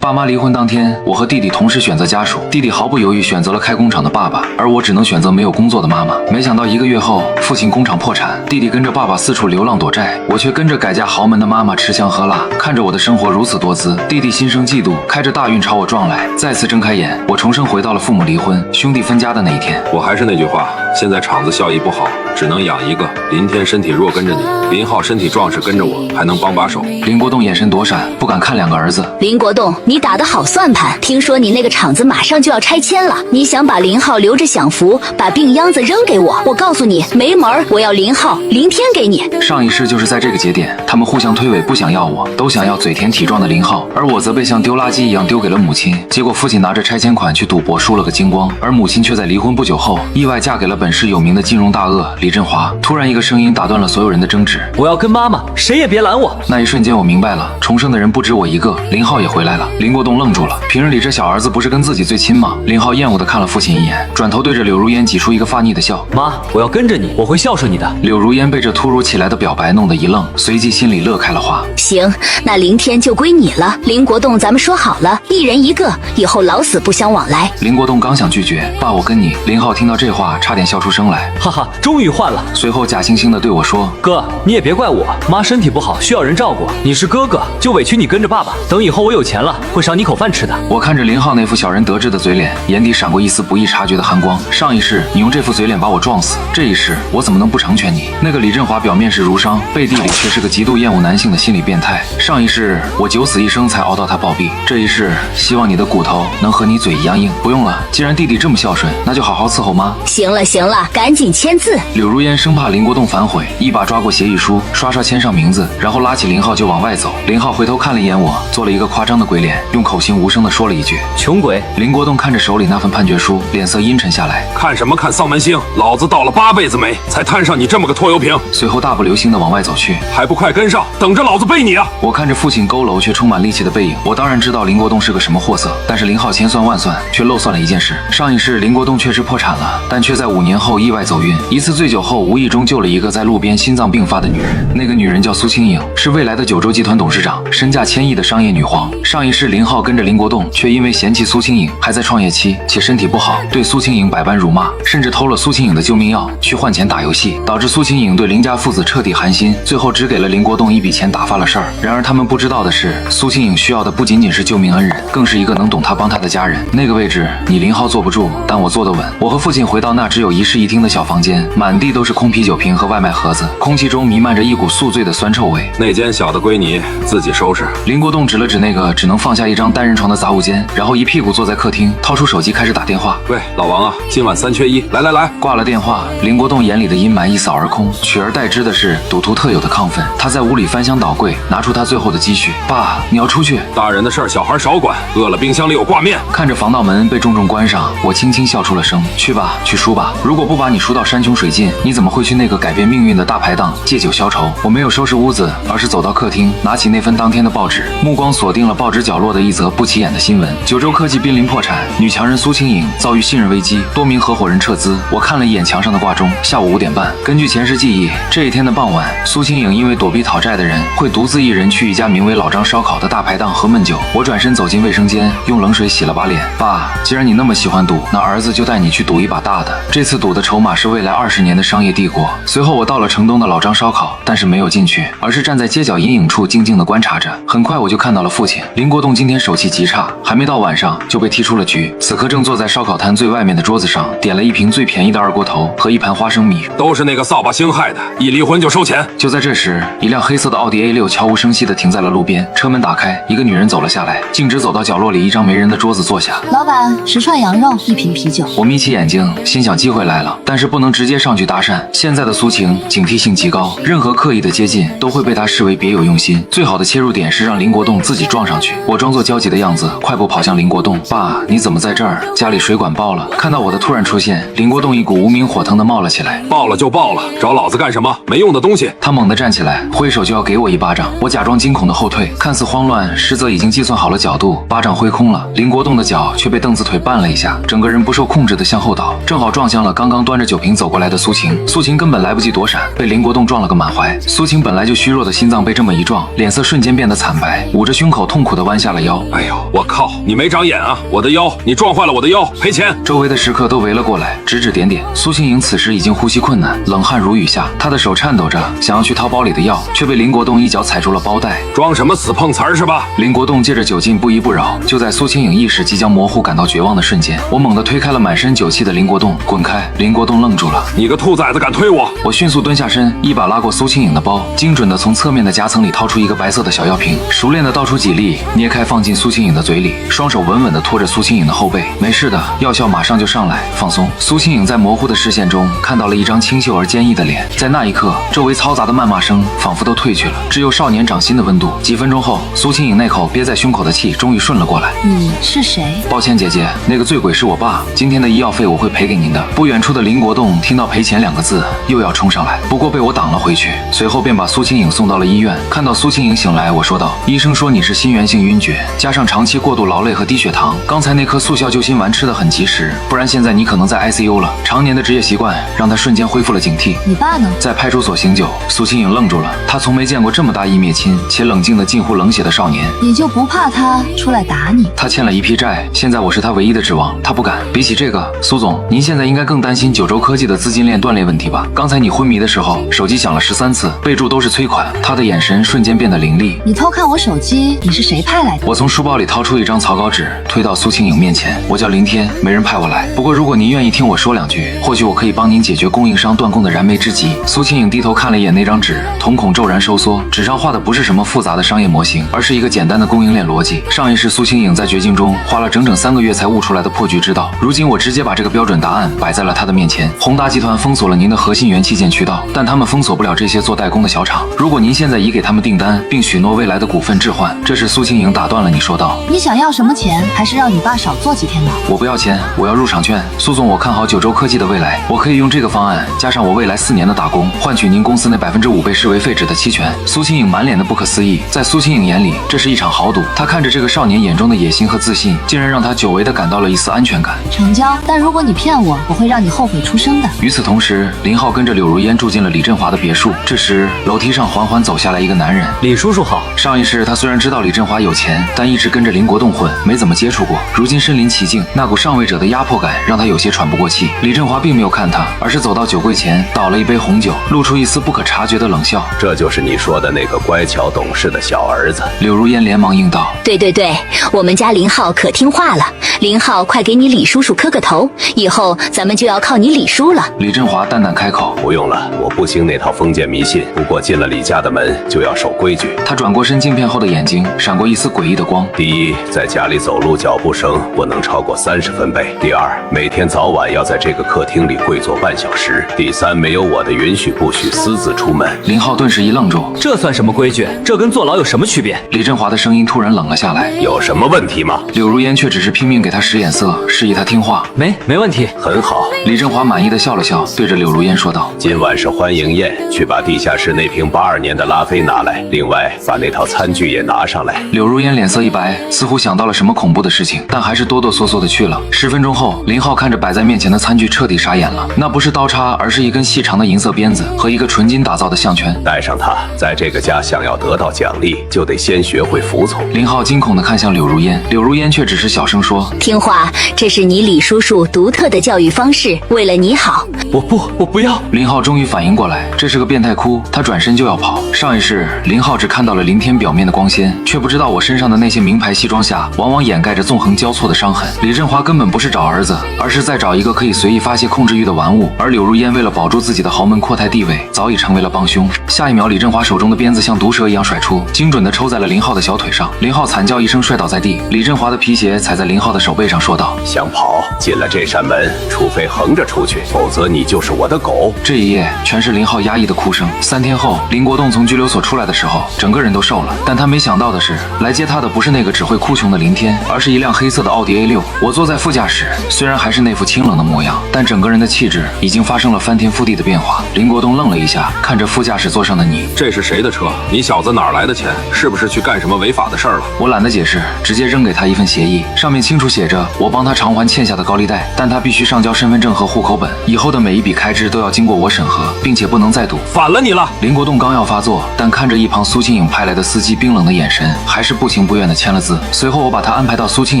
爸媽離婚當天，我和弟弟同時選擇家屬，弟弟毫不猶豫選擇了開工廠的爸爸，而我只能選擇沒有工作的媽媽。沒想到1個月後，父親工廠破產，弟弟跟着爸爸四處流浪躲債，我卻跟着改嫁豪門的媽媽吃香喝辣。看着我的生活如此多姿，弟弟心生嫉妒，開着大運朝我撞來。再次睜開眼，我重生回到了父母離婚、兄弟分家的那一天。我還是那句話，現在廠子效益不好，只能養一個。林天身體弱跟着你，林浩身體壯實跟着我，還能幫把手。林國棟眼神躲閃，不敢看2個兒子。林國棟，你打得好算盘，聽說你那個廠子馬上就要拆遷了，你想把林浩留着享福，把病秧子扔給我，我告訴你沒门兒，我要林浩、林天給你。上一世就是在這個節點，他們互相推諉，不想要我，都想要嘴甜體壯的林浩，而我則被像丟垃圾一樣丟給了母親。結果父親拿着拆遷款去賭博輸了個精光，而母親卻在離婚不久後意外嫁給了本市有名的金融大鱷李振華。突然一個聲音打斷了所有人的爭執，我要跟媽媽，誰也別攔我。那一瞬間我明白了，重生的人不止我一個，林浩也回来了。林國棟愣住了，平日裡這小兒子不是跟自己最親嗎？林浩厭惡地看了父親一眼，轉頭對着柳如煙擠出一個發膩的笑。媽，我要跟着你，我會孝順你的。柳如煙被這突如其來的表白弄得一愣，隨即心裡樂開了花。行，那林天就歸你了。林國棟，咱們說好了，一人一個，以後老死不相往來。林國棟剛想拒絕，爸，我跟你。林浩听到這話差點笑出聲來，哈哈，終於換了。隨後假惺惺地對我說，哥，你也別怪我，媽身體不好，需要人照顧，你是哥哥，就委屈你跟着爸爸，等以後我有錢了，會賞你口飯吃的。我看着林浩那副小人得志的嘴臉，眼底閃過一絲不易察覺的寒光。上一世你用這副嘴臉把我撞死，這一世我怎麼能不成全你？那個李振華表面是儒商，背地裡卻是個極度厭惡男性的心理變態。上一世我九死一生才熬到他暴斃，這一世希望你的骨頭能和你嘴一樣硬。不用了，既然弟弟這麼孝順，那就好好伺候媽。行了行了，趕緊簽字。柳如煙生怕林國棟反悔，一把抓過協議書，刷刷簽上名字，然後拉起林浩就往外走。林浩回頭看了一眼我，做了一個誇張的鬼臉，用口型无聲地說了一句：窮鬼。林國棟看着手裡那份判決書，臉色陰沉下來。看什麼看丧門星？老子倒了8輩子霉，才摊上你這麼個拖油瓶。隨後大步流星地往外走去，還不快跟上，等着老子背你啊！我看着父親佝偻卻充滿戾氣的背影，我當然知道林國棟是個什麼貨色，但是林浩千算萬算，卻漏算了一件事。上一世林國棟確實破產了，但卻在5年後意外走運，一次醉酒後無意中救了一個在路邊心臟病發的女人。那個女人叫蘇清影，是未來的九州集團董事長，身價1000億的商業女皇。上一世林浩跟着林國棟，卻因為嫌棄蘇清影還在創業期且身體不好，對蘇清影百般辱罵，甚至偷了蘇清影的救命藥去換錢打遊戲，導致蘇清影對林家父子徹底寒心，最後只給了林國棟一筆錢打發了事兒。然而他們不知道的是，蘇清影需要的不僅僅是救命恩人，更是一個能懂他幫他的家人。那個位置你林浩坐不住，但我坐得穩。我和父親回到那只有1室1廳的小房間，滿地都是空啤酒瓶和外賣盒子，空氣中彌漫着一股宿醉的酸臭味。那間小的歸你自己收拾。林國棟指了指那個只能放下一張單人床的雜物間，然後一屁股坐在客廳，掏出手機開始打電話。喂，老王啊，今晚3缺1，来。掛了電話，林國棟眼裡的陰霾一掃而空，取而代之的是賭徒特有的亢奮。他在屋裡翻箱倒櫃，拿出他最後的積蓄。爸，你要出去？大人的事兒小孩少管，餓了冰箱裡有掛面。看着防盜門被重重關上，我輕輕笑出了聲。去吧，去輸吧。如果不把你輸到山窮水盡，你怎麼會去那個改變命運的大排檔借酒消愁？我沒有收拾屋子，而是走到客廳，拿起那份當天的報紙，目光鎖定了報紙角落的一則不起眼的新聞：九州科技瀕臨破產，女强人蘇清影遭遇信任危機，多名合夥人撤資。我看了一眼牆上的掛鐘，下午5點半。根據前世記憶，這一天的傍晚，蘇清影因為躲避討債的人，會獨自一人去一家名為老張燒烤的大排檔喝悶酒。我轉身走進衛生間，用冷水洗了把臉。爸，既然你那麼喜歡賭，那兒子就帶你去賭一把大的。這次賭的籌碼是未來20年的商業帝國。隨後我到了城東的老張燒烤，但是沒有進去，而是站在街角陰影處靜靜地觀察着。很快我就看到了父親林國棟，今天手氣極差，還沒到晚上就被踢出了局。此刻正坐在燒烤攤最外面的桌子上，點了一瓶最便宜的二锅頭和一盤花生米。都是那個掃把星害的，一離婚就收錢。就在這時，一輛黑色的奧迪 A6悄無聲息地停在了路邊，車門打開，一個女人走了下來，徑直走到角落裡一張沒人的桌子坐下。老板，10串羊肉，1瓶啤酒。我眯起眼睛，心想機会来了，但是不能直接上去搭讪。现在的蘇晴警惕性極高，任何刻意的接近都會被她視為別有用心。最好的切入點是讓林國棟自己撞上去。我裝作焦急的樣子，快步跑向林國棟。爸，你怎麼在這兒？家裡水管爆了。看到我的突然出現，林國棟一股無名火騰地冒了起來。爆了就爆了，找老子幹什麼？沒用的東西。他猛地站起來，揮手就要給我一巴掌。我假裝驚恐的後退，看似慌亂，實則已經計算好了角度，巴掌揮空了。林國棟的腳卻被凳子腿絆了一下，整個人不受控制地向後倒，正好撞向了刚剛端着酒瓶走過來的蘇晴。蘇晴根本來不及躲閃，被林國棟撞了個滿懷。蘇晴本來就虛弱的心臟被這麼一撞，臉色瞬間變得慘白，捂着胸口痛苦地彎下了了腰。哎呦，我靠！你没长眼啊！我的腰，你撞坏了我的腰，赔钱！周围的食客都围了过来，指指点点。蘇清影此時已經呼吸困難，冷汗如雨下，她的手顫抖着，想要去掏包裡的藥，卻被林國棟一腳踩住了包帶。裝什麼死碰瓷兒是吧？林國棟借着酒勁不依不饒。就在蘇清影意識即將模糊、感到絕望的瞬間，我猛地推開了滿身酒氣的林國棟，滾開！林國棟愣住了，你個兔崽子敢推我！我迅速蹲下身，一把拉過蘇清影的包，精準地從側面的夾層裡掏出一個白色的小藥瓶，熟練地倒出幾粒，捏開放進蘇清影的嘴裡，雙手穩穩地托着蘇清影的後背。沒事的，藥效馬上就上來，放鬆。蘇清影在模糊的視線中看到了一張清秀而堅毅的臉，在那一刻，周圍嘈雜的謾罵聲仿佛都退去了，只有少年掌心的溫度。幾分鐘後，蘇清影那口憋在胸口的氣終於順了過來。你是誰？抱歉，姐姐，那個醉鬼是我爸，今天的醫藥費我會賠給您的。不遠處的林國棟聽到賠錢2個字，又要衝上來，不過被我擋了回去，隨後便把蘇清影送到了醫院。看到蘇清影醒來，我說道：醫生說你是心源性暈厥，加上長期過度勞累和低血糖，剛才那顆速效救心丸吃得很及時，不然現在你可能在 ICU 了。常年的職業習慣讓他瞬間恢復了警惕。你爸呢？在派出所醒酒。蘇清影愣住了，他從沒見過這麼大義滅親且冷靜的近乎冷血的少年。你就不怕他出來打你？他欠了一批債，現在我是他唯一的指望，他不敢。比起這個，蘇總，您現在應該更擔心九州科技的資金鏈斷裂問題吧？剛才你昏迷的時候，手機響了13次，備注都是催款。他的眼神瞬間變得凌厲。你偷看我手機，你是誰派来的？我從書包裡掏出一張草稿紙，推到蘇清影面前。我叫林天，没人派我來。不過如果您願意听我說2句，或許我可以幫您解決供應商斷供的燃眉之急。蘇清影低頭看了一眼那張紙，瞳孔驟然收縮。紙上畫的不是什麼複雜的商業模型，而是一個簡單的供應鏈邏輯。上一世蘇清影在絕境中花了整整3個月才悟出來的破局之道。如今我直接把這個標準答案擺在了他的面前。宏達集團封鎖了您的核心元器件渠道，但他們封鎖不了這些做代工的小廠。如果您現在已給他們訂單，並許諾未來的股份置換，這時蘇清影打斷了你，說道：你想要什麼錢？還是讓你爸少做幾天牢？我不要錢，我要入場券。蘇總，我看好九州科技的未来，我可以用這個方案加上我未來4年的打工，換取您公司那5%被視為廢紙的期權。蘇清影滿臉的不可思議，在蘇清影眼裡，這是一場豪賭。他看着這個少年眼中的野心和自信，竟然讓他久違地感到了一絲安全感。成交，但如果你騙我，我會讓你後悔出生的。與此同時，林浩跟着柳如煙住進了李振華的別墅。這時，樓梯上緩緩走下來一個男人。李叔叔好。上一世他雖然知道李振華有錢，但一直跟着林國棟混，沒怎麼接觸過。如今身臨其境，那股上位者的壓迫感讓他有些喘不過氣。李振華並沒有看他，而是走到酒櫃前，倒了一杯紅酒，露出一絲不可察覺的冷笑。這就是你說的那個乖巧懂事的小兒子。柳如煙連忙應道：對对對，我們家林浩可聽話了。林浩，快給你李叔叔磕個頭，以後咱們就要靠你李叔了。李振華淡淡開口：不用了，我不興那套封建迷信，不過進了李家的門就要守規矩。他轉過身，鏡片後的眼睛閃過一絲詭異的光。第一，在家裡走路腳步聲不能超過30分貝。第二，每天早晚要在這個客廳裡跪坐半小時。第三，沒有我的允許不許私自出門。林浩頓時一愣住，這算什麼規矩？這跟坐牢有什麼區別？李振華的聲音突然冷了下來。有什麼問題嗎？柳如煙卻只是拼命給他使眼色，示意他聽話。沒問題。很好。李振華滿意的笑了笑，對着柳如煙說道：今晚是歡迎宴，去把地下室那瓶82年的拉菲拿來，另外把那套餐具也拿上來。柳如煙臉色一白，似乎想到了什麼恐怖的事情，但還是哆哆嗦嗦的去了。10分鐘後，林浩看着擺在面前的餐具，徹底傻眼了。那不是刀叉，而是一根細長的銀色鞭子和一個純金打造的項圈。帶上它，在這個家想要得到獎勵，就得先學會服從。林浩驚恐地看向柳如煙，柳如煙卻只是小聲說：聽話，這是你李叔叔獨特的教育方式，為了你好。我不要。林浩終於反應過來，這是個變態哭，他轉身就要跑。上一世，林浩只看到了林天表面的光鮮，卻不知道我身上的那些名牌西裝下，往往掩蓋着縱橫交錯的傷痕。李振華根本不是找兒子，而是在找一個可以隨意發洩控制欲的玩物。而柳如煙為了保住自己的豪門闊太地位，早已成為了幫兇。下一秒，李振華手中的鞭子像毒蛇一樣甩出，精準地抽在了林浩的小腿上。林浩慘叫一聲，摔倒在地。李振華的皮鞋踩在林浩的手背上，說道：想跑，進了這扇門，除非橫着出去，否則你就是我的狗。這一夜全是林浩壓抑的哭聲。3天後，林國棟從拘留所出來的時候，整個人都瘦了。但他沒想到的是，來接他的不是那個只會哭窮的林天，而是一輛黑色的奧迪 A6。我坐在副駕駛，雖然還是那副清冷的模樣，但整個人的氣質已經發生了翻天覆地的變化。林國棟愣了一下，看着副駕駛座上的你：這是誰的車？你小子哪來的錢？是不是去幹什麼違法的事兒了？我懶得解釋，直接扔給他一份協議，上面清楚寫着我幫他償還欠下的高利貸，但他必須上交身份證和戶口本，以後的每一筆開支都要經過我審核，並且不能再賭。反了你了！林國棟剛要發作，但看着一旁蘇清影派來的司機冰冷的眼神，還是不情不願地簽了字。隨後我把他安排到蘇清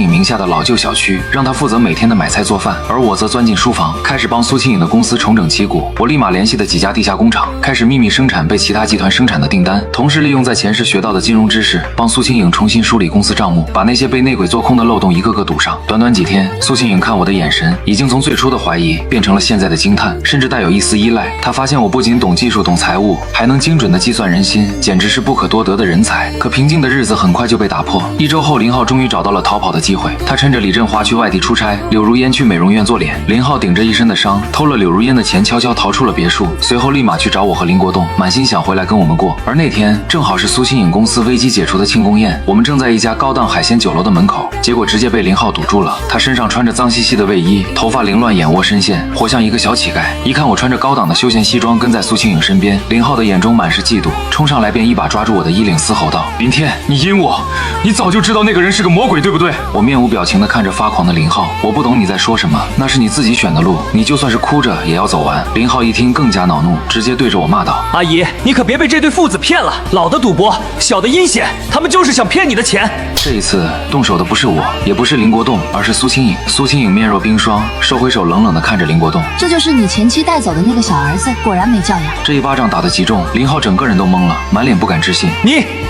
影名下的老舊小區，讓他負責每天的買菜做飯，而我則鑽進書房，開始幫蘇清影的公司重整旗鼓。我立馬聯繫了幾家地下工廠，開始秘密生產被其他集團生產的訂單，同時利用在前世學到的金融知識，幫蘇清影重新梳理公司賬目，把那些被內鬼做空的漏洞一個個堵上。短短幾天，蘇清影看我的眼神已經從最初的懷疑變成了現在的驚嘆，甚至帶有一絲依賴。他發現我不僅懂技術、懂財務，還能精準地計算人心，簡直是不可多得的人才。可平靜的日子很快就被打破。1周後，林浩終於找到了逃跑的機會。他趁着李振華去外地出差，柳如煙去美容院做臉，林浩頂着一身的傷，偷了柳如煙的錢，悄悄逃出了別墅。隨後立馬去找我和林國棟，滿心想回來跟我們過。而那天正好是蘇清影公司危機解除的慶功宴，我們正在一家高檔海鮮酒楼的门口，結果直接被林浩堵住了。他身上穿着髒兮兮的卫衣，頭髮凌亂，眼窩深陷，活像一個小乞丐。一看我穿着高檔的休閒西裝跟在蘇清影身邊，林浩的眼中滿是嫉妒，衝上來便一把抓住我的衣領，嘶吼道：“林天，你阴我！你早就知道那個人是個魔鬼，对不對？”我面无表情地看着發狂的林浩，我不懂你在說什麼，那是你自己選的路，你就算是哭着也要走完。林浩一听更加恼怒，直接对着我骂道：“阿姨，你可別被這對父子騙了，老的賭博，小的陰險，他們就是想騙你的錢。”這一次動手的不是我，也不是林國棟，而是蘇清影。蘇清影面若冰霜，收回手，冷冷地看着林國棟：“這就是你前妻帶走的那個小兒子，果然沒教養。”這一巴掌打得極重，林浩整個人都懵了，滿臉不敢置信：“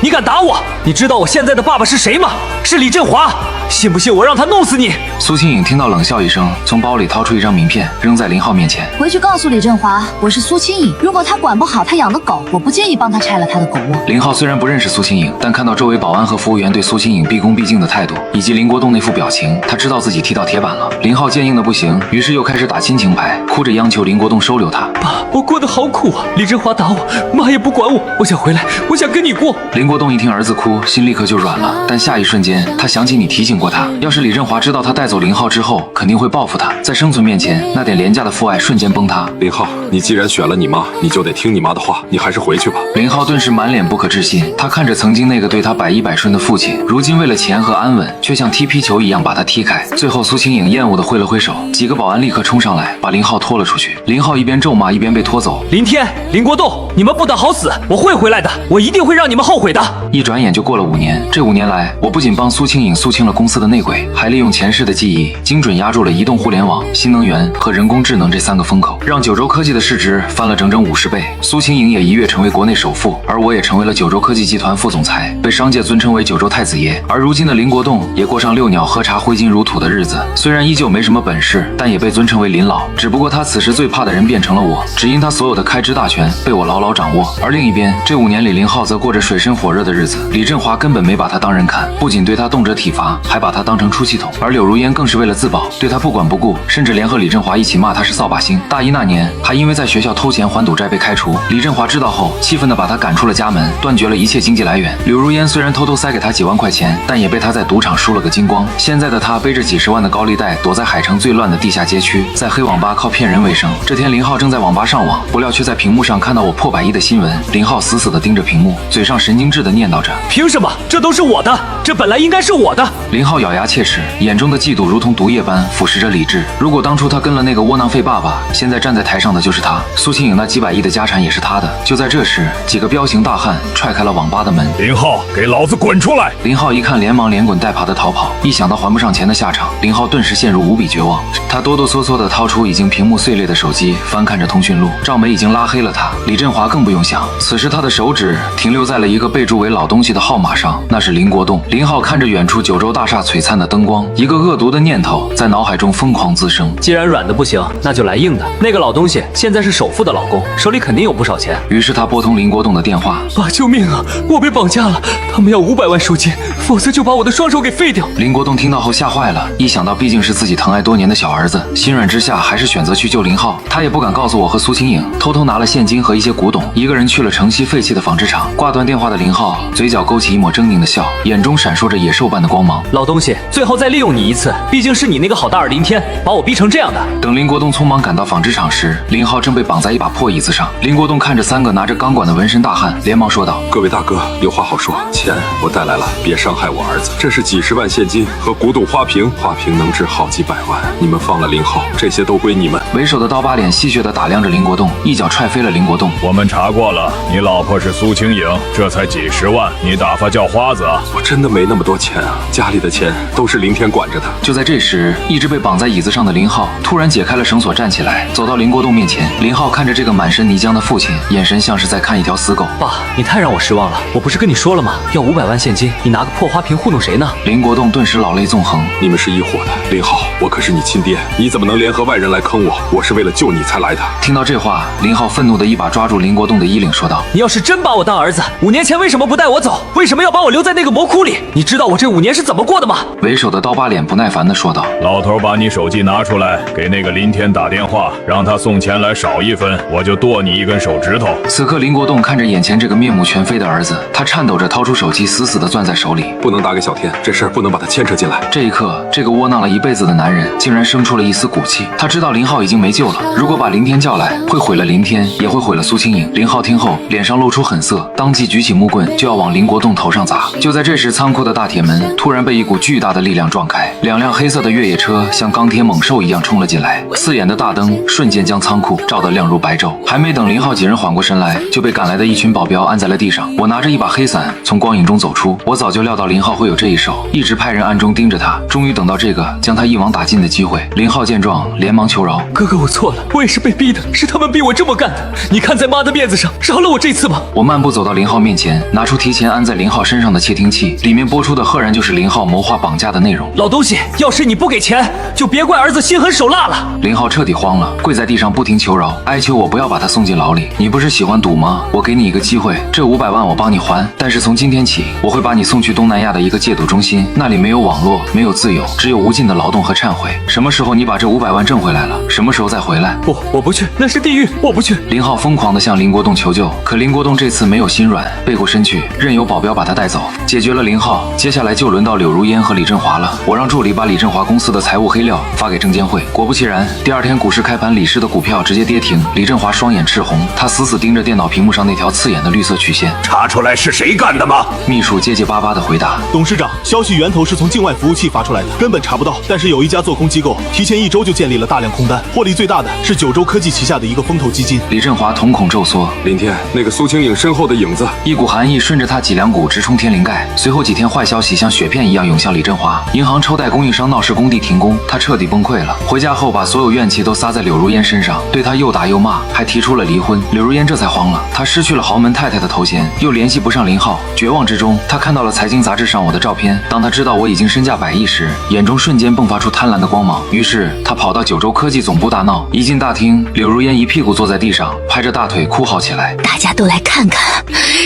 你敢打我？你知道我現在的爸爸是誰嗎？是李振華，信不信我讓他弄死你？”蘇清影聽到冷笑一聲，從包裡掏出一張名片，扔在林浩面前：“回去告訴李振華，我是蘇清影，如果他管不好他養的狗，我不介意幫他拆了他的狗窩。”林浩雖然不認識蘇清影，但看到周圍保安和服務員對蘇清影畢恭畢敬的態度，以及林國棟那副表情，他知道自己踢到鐵板了。林浩堅硬的不行，於是又開始打親情牌，哭着央求林國棟收留他：“爸，我過得好苦啊，李振華打我，媽也不管我，我想回來，我想跟你過。”林國棟一聽兒子哭，心立刻就軟了，但下一瞬間他想起你提醒過他，要是李振华知道他帶走林浩之後，肯定會報復他。在生存面前，那點廉價的父愛瞬間崩塌。林浩，你既然選了你媽，你就得聽你媽的話，你還是回去吧。林浩頓時滿臉不可置信，他看着曾經那個對他百依百順的父親，如今為了錢和安穩，卻像踢皮球一樣把他踢開。最後蘇清影厭惡地揮了揮手，幾個保安立刻衝上來，把林浩拖了出去。林浩一邊咒罵一邊被拖走。林天、林國棟，你們不得好死！我會回來的，我一定會讓你們後悔的。一轉眼就過了5年，這5年來，我不僅幫蘇清影肅清了公司的內鬼，還利用前世的記憶，精準壓住了移動互聯網、新能源和人工智能這3個風口，讓九州科技的市值翻了整整50倍。蘇清影也一躍成為國內首富，而我也成為了九州科技集團副總裁，被商界尊稱為九州太子爺。而如今的林國棟也過上遛鳥喝茶、揮金如土的日子，雖然依舊沒什麼本事，但也被尊稱為林老。只不過他此時最怕的人變成了我，只因他所有的開支大權被我牢牢掌握。而另一邊，這5年裡，林浩則過着水深火熱的日子。李振華根本沒把他當人看，不僅對他動輒體罰，還把他當成出氣筒。而柳如煙更是為了自保，對他不管不顧，甚至聯合李振華一起罵他是掃把星。大一那年，還因為在學校偷錢還賭債被開除。李振華知道後，氣憤地把他趕出了家門，斷絕了一切經濟來源。柳如煙雖然偷偷塞給他幾萬塊錢，但也被他在賭場輸了個精光。現在的他背着幾十萬的高利貸，躲在海城最亂的地下街區，在黑網吧靠騙人為生。這天，林浩正在網吧上網，不料卻在屏幕上看到我破百億的新聞。林浩死死地盯着屏幕，嘴上神經質地念叨着：“憑什麼？這都是我的，這本來應該是我的。”林浩咬牙切齒，眼中的嫉妒如同毒液般腐蝕着理智。如果當初他跟了那個窩囊廢爸爸，現在站在台上的就是他。蘇清影那幾百億的家產也是他的。就在這時，幾個彪形大漢踹開了網吧的門。林浩，給老子滾出來！林浩一看，連忙連滾帶爬的逃跑。一想到還不上錢的下場，林浩頓時陷入無比絕望。他哆哆嗦嗦地掏出已經屏幕碎裂的手機，翻看着通訊錄。趙梅已經拉黑了他，李振華更不用想。此時他的手指停留在了一個被注為老東西的號碼上，那是林國棟。林浩看着遠處九州大廈璀璨的燈光，一個惡毒的念頭在腦海中瘋狂滋生。既然軟的不行，那就來硬的。那個老東西現在是首富的老公，手裡肯定有不少錢。於是他撥通林國棟的電話：“爸，救命啊！我被綁架了，他們要500萬贖金，否則就把我的雙手給廢掉。”林國棟聽到後嚇壞了，一想到畢竟是自己疼愛多年的小兒子，心軟之下還是選擇去救林浩。他也不敢告訴我和蘇清影，偷偷拿了現金和一些古董，一個人去了城西廢棄的紡織廠。掛斷電話的林浩嘴角勾起一抹猙獰的笑，眼中閃烁着野獸般的光芒。老東西，最後再利用你一次，畢竟是你那個好大耳林天把我逼成这樣的。等林國棟匆忙趕到紡織廠時，林浩正被綁在一把破椅子上。林國棟看着3個拿着鋼管的紋身大漢，連忙說道：“各位大哥，有話好說，錢我帶來了，別傷害害我兒子，這是幾十萬現金和古董花瓶，花瓶能值好幾百萬。你們放了林浩，這些都歸你們。为首的刀疤臉戲謔地打量着林國棟，一腳踹飛了林國棟。我們查過了，你老婆是蘇清影，這才幾十萬，你打發叫花子啊？我真的沒那麼多錢啊，家裡的錢都是林天管着的。就在這時，一直被綁在椅子上的林浩突然解開了繩索，站起來，走到林國棟面前。林浩看着這個滿身泥漿的父親，眼神像是在看一條死狗。爸，你太讓我失望了，我不是跟你說了嗎？要500萬現金，你拿個破花瓶糊弄誰呢？林國棟頓時老淚縱橫。你們是一夥的，林浩，我可是你親爹，你怎麼能聯合外人來坑我？我是為了救你才來的。聽到這話，林浩憤怒地一把抓住林國棟的衣領，說道：你要是真把我當兒子，5年前為什麼不帶我走？為什麼要把我留在那個魔窟裡？你知道我這5年是怎麼過的嗎？為首的刀疤臉不耐煩地說道：老頭，把你手機拿出來，給那個林天打電話，讓他送錢來少1分，我就剁你1根手指頭。此刻林國棟看着眼前這個面目全非的兒子，他顫抖着掏出手機，死死地攥在手裡。不能打給小天，這事兒不能把他牽扯進來。這一刻，這個窩囊了一輩子的男人竟然生出了一絲骨氣。他知道林浩已經沒救了，如果把林天叫來，會毀了林天，也會毀了蘇清影。林浩聽後，臉上露出狠色，當即舉起木棍就要往林國棟頭上砸。就在這時，倉庫的大鐵門突然被一股巨大的力量撞開，2輛黑色的越野車像鋼鐵猛獸一樣衝了進來，刺眼的大燈瞬間將倉庫照得亮如白晝。還沒等林浩幾人緩過神來，就被趕來的一群保鏢按在了地上。我拿着一把黑傘從光影中走出，我早就料到林浩會有這一手，一直派人暗中盯着他，終於等到這個將他一網打盡的機會。林浩見狀連忙求饒：哥哥，我錯了，我也是被逼的，是他們逼我這麼幹的，你看在媽的面子上饒了我這次吧。我漫步走到林浩面前，拿出提前安在林浩身上的竊聽器，裡面播出的赫然就是林浩謀劃綁架的內容。老東西，要是你不給錢，就別怪兒子心狠手辣了。林浩徹底慌了，跪在地上不停求饒，哀求我不要把他送進牢裡。你不是喜歡賭嗎？我給你一個機會，這500萬我幫你還，但是從今天起，我會把你送去東南亞的一個戒賭中心，那裡沒有網絡，沒有自由，只有無盡的勞動和懺悔。什麼時候你把這500萬掙回來了，什麼時候再回來？不，我不去，那是地獄，我不去。林浩瘋狂地向林國棟求救，可林國棟這次沒有心軟，背過身去，任由保鏢把他帶走。解決了林浩，接下來就輪到柳如煙和李振華了。我讓助理把李振華公司的財務黑料發給證監會。果不其然，第2天股市開盤，李氏的股票直接跌停。李振華雙眼赤紅，他死死盯着電腦屏幕上那條刺眼的綠色曲線。查出來是誰幹的嗎？秘書結結巴巴地回答：董事長，消息源頭是從境外服務器發出來的，根本查不到。但是有一家做空機構提前1周就建立了大量空單，獲利最大的是9州科技旗下的一個風投基金。李振華瞳孔驟縮。林天，那個蘇清影身後的影子。一股寒意順着他脊梁骨直衝天靈蓋。隨後幾天壞消息像雪片一樣湧向李振華，銀行抽貸供應商鬧事工地停工，他徹底崩潰了。回家後把所有怨氣都撒在柳如煙身上，對他又打又罵，還提出了離婚。柳如煙這才慌了，他失去了豪門太太的頭銜，又聯繫不上林浩，絕望之中，他看到了財經雜誌上我的照片。當他知道我已經身價100億時，眼中瞬間迸發出貪婪的光芒。於是他跑到9州科技總部大鬧。一進大廳，柳如煙一屁股坐在地上，拍着大腿哭嚎起來。大家都來看看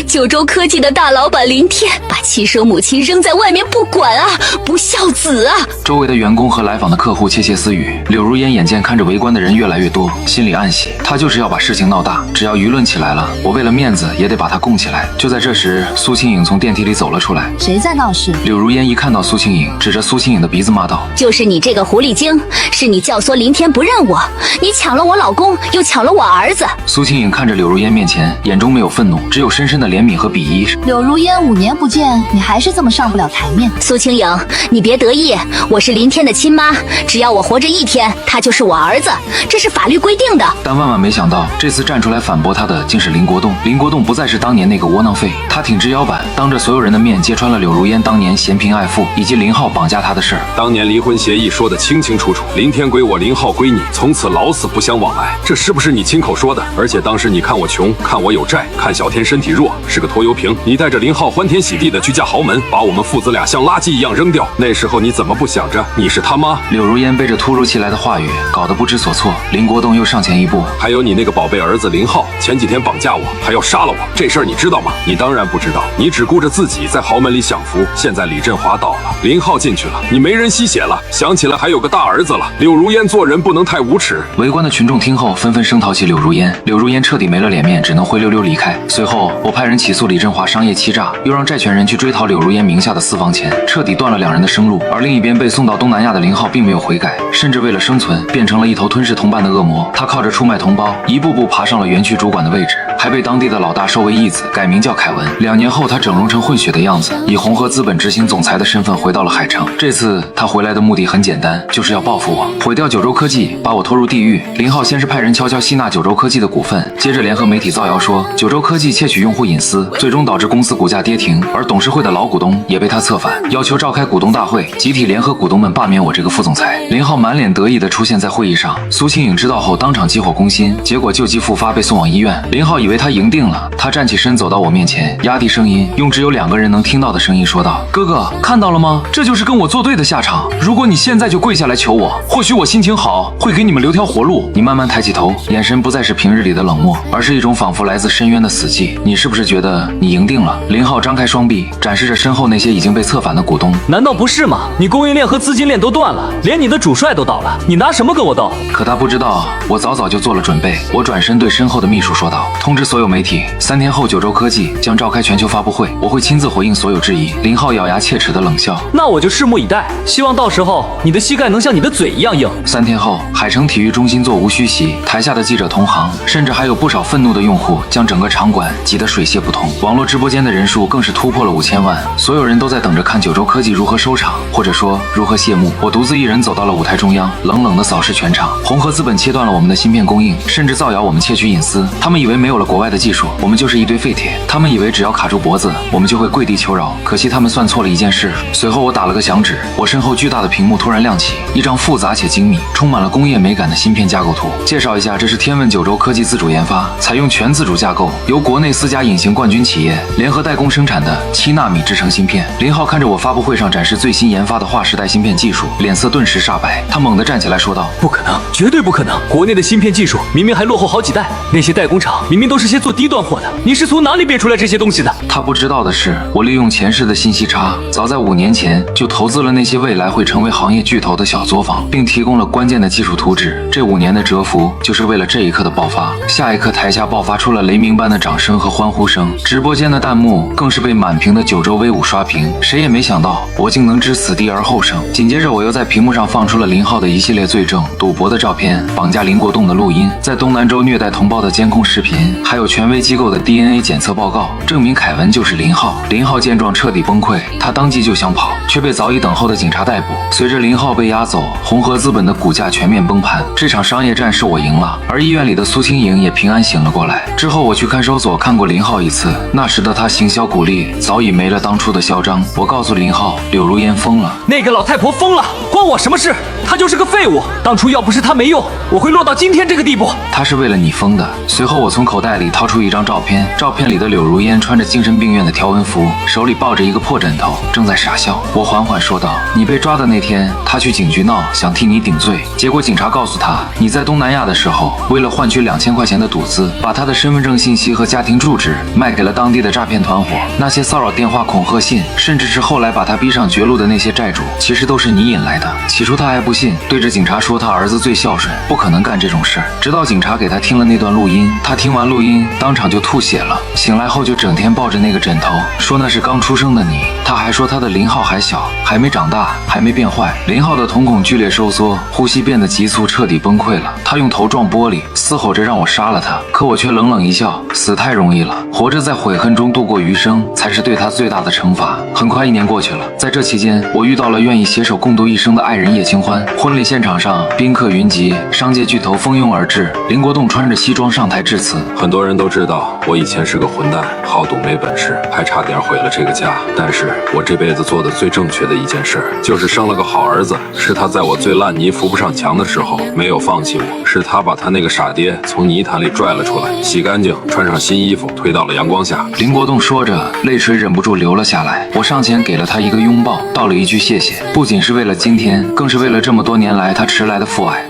9州科技的大老板林天，把親生母親扔在外面不管啊，不孝子啊！周圍的員工和來訪的客戶竊竊私語。柳如煙眼見看着圍觀的人越來越多，心裡暗喜，他就是要把事情鬧大，只要輿論起來了，我為了面子也得把他供起來。就在這時，蘇清影從電梯裡走了出來。誰在鬧事？柳如煙一看到蘇清影，指着蘇清影的鼻子罵道：就是你這個狐狸精，是你教唆林天不認我，你搶了我老公，又搶了我兒子。蘇清影看着柳如煙面前，眼中沒有憤怒，只有深深的憐憫和鄙夷。柳如煙5年不見，你還是這麼上不了台面。蘇清影，你別得意，我是林天的親媽，只要我活着1天，他就是我兒子，這是法律規定的。但萬萬沒想到，這次站出來反駁他的竟是林國棟。林國棟不再是當年那個窩囊廢，他挺直腰板，當着所有人的面揭穿了柳如煙當年嫌貧愛富以及林浩綁架他的事兒。當年離婚協議說得清清楚楚，林天歸我，林浩歸你，從此老死不相往來，這是不是你親口說的？而且當時你看我窮，看我有債，看小天身體弱，是個拖油瓶，你帶着林浩歡天喜地的去嫁豪門，把我們父子倆像垃圾一樣扔掉。那時候你怎麼不想着你是他媽？柳如煙被這突如其來的話語搞得不知所措。林國棟又上前一步，還有你那個寶貝兒子林浩，前幾天綁架我，還要殺了我，這事兒你知道嗎？你當然不知道，你只顧着自己在豪門裡享福。現在李振華倒了，林浩進去了，你沒人吸血了，想起來還有個大兒子了。柳如煙做人不能太無恥。圍觀的群眾聽後紛紛聲討起柳如煙，柳如煙徹底沒了臉面，只能灰溜溜離開。隨後我派人起訴李振華商業欺詐，又讓債權人去追討柳如煙名下的私房錢，徹底斷了2人的生路。而另一邊被送到東南亞的林浩並沒有悔改，甚至為了生存變成了一頭吞噬同伴的惡魔。他靠着出賣同胞，一步步爬上了園區主管的位置。還被當地的老大收為義子，改名叫凱文。2年後，他整容成混血的樣子，以紅河資本執行總裁的身份回到了海城。這次他回來的目的很簡單，就是要報復我，毀掉九州科技，把我拖入地獄。林浩先是派人悄悄吸納九州科技的股份，接着聯合媒體造謠說九州科技竊取用戶隱私，最終導致公司股價跌停。而董事會的老股東也被他策反，要求召開股東大會，集體聯合股東們罷免我這個副總裁。林浩滿臉得意地出現在會議上，蘇清影知道後當場急火攻心，結果舊疾復發，被送往醫院。林浩以為他贏定了，他站起身走到我面前，壓低聲音，用只有2個人能聽到的聲音說道：“哥哥，看到了嗎？這就是跟我作對的下場。如果你現在就跪下來求我，或許我心情好，會給你們留條活路。”你慢慢抬起頭，眼神不再是平日裡的冷漠，而是一種仿佛來自深淵的死寂。你是不是覺得你贏定了？林浩張開雙臂，展示着身後那些已經被策反的股東。難道不是嗎？你供應鏈和資金鏈都斷了，連你的主帥都倒了，你拿什麼跟我鬥？可他不知道，我早早就做了準備。我轉身對身後的秘書說道：“通知所有媒體，3天後九州科技將召開全球發布會，我會親自回應所有質疑。”林浩咬牙切齒的冷笑：“那我就拭目以待，希望到时候你的膝蓋能像你的嘴一樣硬。”3天後，海城體育中心座無虛席，台下的記者同行，甚至還有不少憤怒的用戶，將整個場館擠得水泄不通。網絡直播間的人數更是突破了5000萬，所有人都在等着看九州科技如何收場，或者說如何謝幕。我獨自一人走到了舞台中央，冷冷地掃視全場。紅河資本切斷了我們的芯片供應，甚至造謠我們竊取隱私。他們以為沒有了國外的技術，我們就是一堆廢鐵。他們以為只要卡住脖子，我們就會跪地求饒。可惜他們算錯了一件事。隨後我打了個响指，我身後巨大的屏幕突然亮起，一張複雜且精密、充滿了工業美感的芯片架構圖。介紹一下，這是天問九州科技自主研發，採用全自主架構，由国內4家隱形冠軍企業聯合代工生產的7納米製程芯片。林浩看着我發布會上展示最新研發的劃时代芯片技術，臉色頓時煞白。他猛地站起來說道：“不可能，絕對不可能！國內的芯片技術明明還落後好幾代，那些代工厂明明都是些做低端貨的，你是從哪裡变出來這些東西的？”他不知道的是，我利用前世的信息差，早在5年前就投資了那些未來會成為行業巨頭的小作坊，並提供了關鍵的技術圖紙。這5年的蟄伏，就是為了這一刻的爆發。下一刻，台下爆發出了雷鳴般的掌聲和歡呼聲，直播間的彈幕更是被满屏的九州威武刷屏。誰也沒想到，我竟能知此地而後生。緊接着，我又在屏幕上放出了林浩的一系列罪證：賭博的照片、綁架林國棟的錄音、在東南州虐待同胞的監控視頻，還有權威機構的 DNA 檢測報告，證明凱文就是林浩。林浩見狀徹底崩潰，他當即就想跑，卻被早已等候的警察逮捕。隨着林浩被押走，紅河資本的股價全面崩盤。這場商業戰是我贏了，而醫院裡的蘇清影也平安醒了過來。之後我去看守所看過林浩一次，那時的他行銷鼓勵早已沒了當初的囂張。我告訴林浩，柳如煙瘋了，那個老太婆瘋了，關我什麼事？她就是個廢物。當初要不是她沒用，我會落到今天這個地步。她是為了你瘋的。隨後我從口袋裡掏出一張照片，照片裡的柳如煙穿着精神病院的条紋服，手裡抱着一個破枕頭，正在傻笑。我緩緩說道：“你被抓的那天，她去警局鬧，想替你頂罪，結果警察告訴她，你在東南亞的時候，為了換取2000塊錢的賭資，把她的身份證信息和家庭住址賣給了當地的詐騙團夥。那些騷擾電話、恐嚇信，甚至是後來把她逼上絕路的那些債主，其實都是你引來的。”起初她還不信，對着警察說她兒子最孝順，不可能幹這種事。直到警察給她聽了那段錄音，她聽完錄音當場就吐血了。醒來後就整天抱着那個枕頭，說那是剛出生的你。她還說她的林浩還小，還沒長大，還沒變壞。林浩的瞳孔剧烈收縮，呼吸變得急促，徹底崩潰了。他用頭撞玻璃，嘶吼着讓我殺了他，可我卻冷冷一笑，死太容易了，活着在悔恨中度過餘生，才是對他最大的懲罰。很快1年過去了，在這期間，我遇到了願意攜手共度一生的愛人葉清歡。婚禮現場上，賓客雲集，商界巨頭蜂擁而至。林國棟穿着西裝上台致辭。很多人都知道我以前是個混蛋，好賭沒本事，還差點毀了這個家。但是我這輩子做的最正確的一件事，就是生了個好兒子。是他在我最爛泥扶不上牆的時候沒有放棄我，是他把他那個傻爹從泥潭裡拽了出來，洗乾淨，穿上新衣服，推到了陽光下。林國棟說着，淚水忍不住流了下來。我上前給了他一個擁抱，道了一句謝謝，不僅是為了今天，更是為了這麼多年來他遲來的父愛。